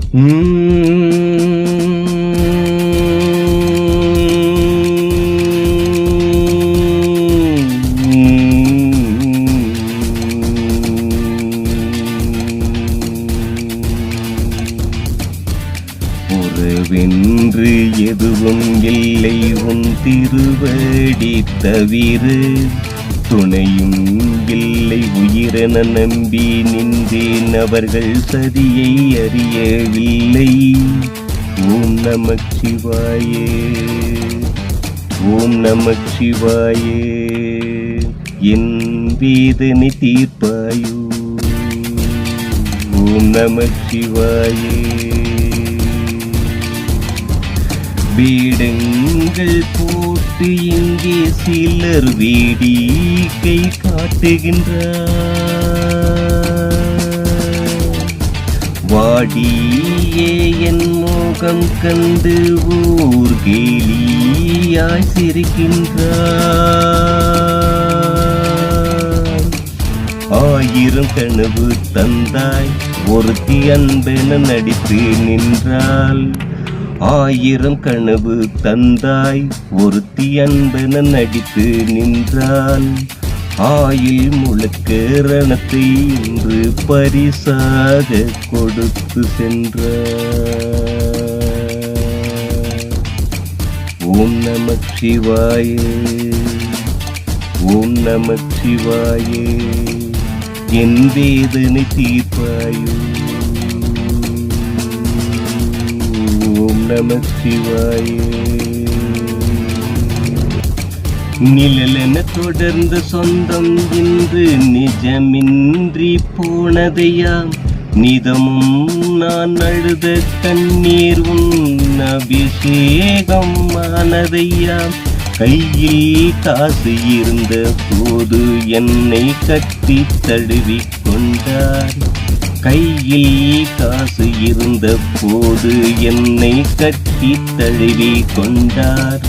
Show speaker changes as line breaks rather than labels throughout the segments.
உறவென்று எதுவும் இல்லை உன் திருவடி தவிர, துணையும் இல்லை உயிரென நம்பி நின்றேன் அவர்கள் சதியை அறியவில்லை. ஓம் நமச்சிவாயே, ஓம் நமச்சிவாயே, என் வேதனை தீர்ப்பாயோ. ஓம் நமச்சிவாயே. வேடங்கள் போட்டு இங்கே சிலர் வேடிக்கை காட்டுகின்றார். வாடியே என் முகம் கண்டு ஊர் கேலியாய் சிரிக்கின்றார். 1000 கனவு தந்தாய் ஒருத்தி அன்பென நடித்து நின்றாள். 1000 கனவு தந்தாய் ஒருத்தி அன்பென நடித்து நின்றாள். ஆயில் முழுக்க ரணத்தை இன்று பரிசாக கொடுத்து சென்றார். ஓம் நமச்சிவாயே, ஓம் நமச்சிவாயே, என் வேதனை தீர்ப்பாயோ. ஓம் நமச்சிவாயே. நிழலென தொடர்ந்த சொந்தம் இன்று நிஜமின்றி போனதையாம். நிதமும் நான் அழுத கண்ணீர் உன் அபிஷேகம் ஆனதையாம். கையில் காசு இருந்த போது என்னை கட்டி தழுவி கொண்டார். கையில் காசு இருந்த போது என்னை கட்டி தழுவி கொண்டார்.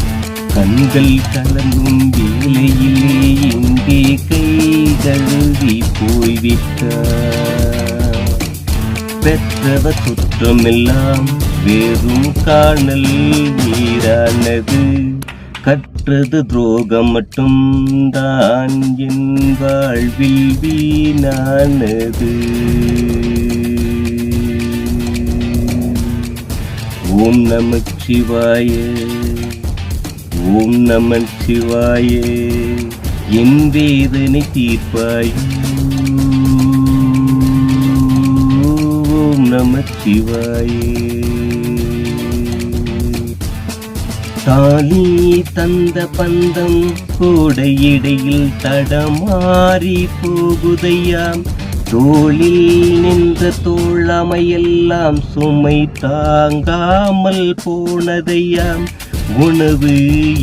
கண்கள் கலங்கும் வேளையிலே இங்கே கை கழுவி போய்விட்டார். பெற்றவர் குற்றமெல்லாம் வெறும் காணல் நீரானது. கற்றது துரோகம் மட்டும் தான் என் வாழ்வில் வீணானது. ஓம் நமச்சிவாயே, ஓம் நமச்சிவாயே, என் வேதனை தீர்ப்பாயோ. ஓம் நமச்சிவாயே. தாலி தந்த பந்தம் கோடை இடையில் தடமாறி போகுதையாம். தோளில் நின்ற தோழமையெல்லாம் சுமை தாங்காமல் போனதையாம். உணவு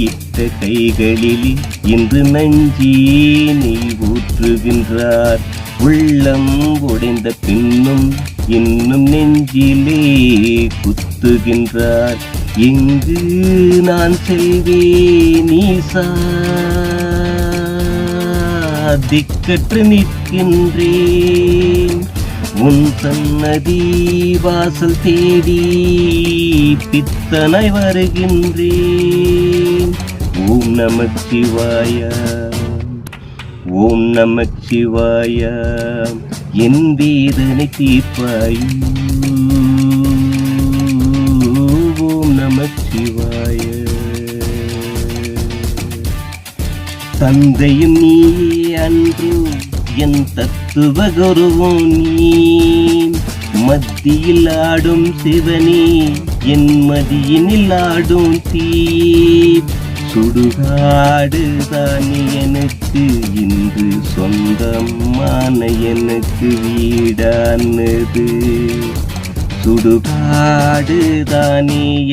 இட்ட கைகளில் இன்று நஞ்சீனை ஊற்றுகின்றார். உள்ளம் உடைந்த பின்னும் இன்னும் நெஞ்சிலே குத்துகின்றார். எங்கு நான் செல்வேன் ஈசா, திக்கற்று நிற்கின்றேன். உன் சன்னதி வாசல் தேடி பித்தனாய் வருகின்றேன். ஓம் நமச்சிவாய, ஓம் நமச்சிவாய, என் வேதனை தீர்ப்பாயோ. ஓம் நமச்சிவாய. தந்தையும் நீ அன்று என் தத்துவ குருவும் நீ. மத்தியில் ஆடும் சிவனே என் மதியினில் ஆடும் தீ. சுடுகாடுதான் எனக்கு இன்று சொந்தமான எனக்கு வீடானது. சுடுகாடுதானே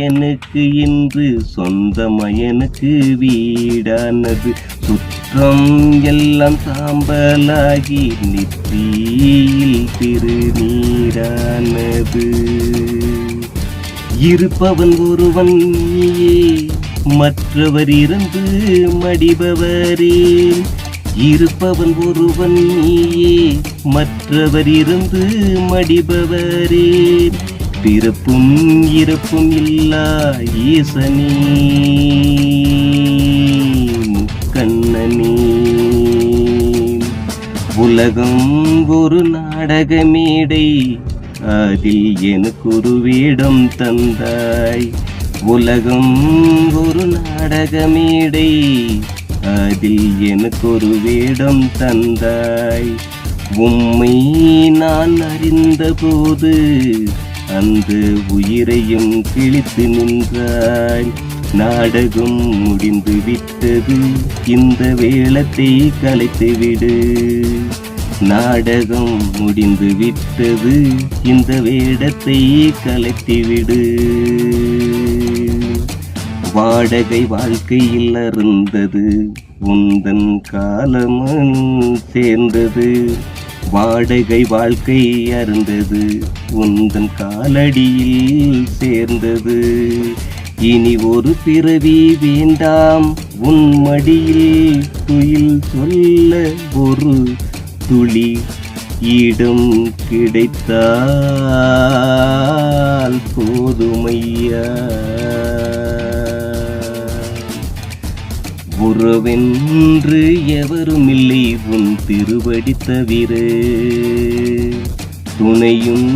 எனக்கு இன்று சொந்தமா எனக்கு வீடானது. சுற்றம் எல்லாம் சாம்பலாகி நெற்றியில் திருநீரானது. இருப்பவன் ஒருவன் நீயே, மற்றவர் இருந்து மடிபவரே. இருப்பவன் ஒருவன் நீயே, மற்றவர் இருந்து மடிபவரே. பிறப்பும் இறப்பும் இல்லா ஈசனே முக்கண்ணனே. உலகம் ஒரு நாடக மேடை, அதில் எனக்கு ஒரு வேடம் தந்தாய். உலகம் ஒரு நாடக மேடை, அதில் எனக்கு ஒரு வேடம் தந்தாய். உம்மை நான் அறிந்த போது அந்த உயிரையும் கிழித்து நின்றாய். நாடகம் முடிந்து விட்டது, இந்த வேளத்தை கலைத்து விடு. நாடகம் முடிந்து விட்டது, இந்த வேடத்தை கலைத்து விடு. வாடகை வாழ்க்கையில் அருந்தது, உந்தன் காலமன் சேர்ந்தது. வாடகை வாழ்க்கை அருந்தது, உந்தன் காலடியில் சேர்ந்தது. இனி ஒரு பிறவி வேண்டாம், உன் மடியில் துயில் சொல்ல ஒரு துளி இடம் கிடைத்தால் போதுமையா. உறவென்று எவரும் இல்லை உன் திருவடி தவிர, துணையும்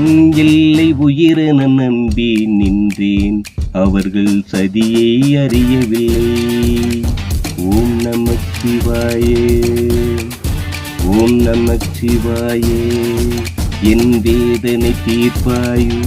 இல்லை உயிரென நம்பி நின்றேன், அவர்கள் சதியை அறியவில்லை. ஓம் நமச்சிவாயே, ஓம் நமச்சிவாயே, என் வேதனை தீர்ப்பாயோ.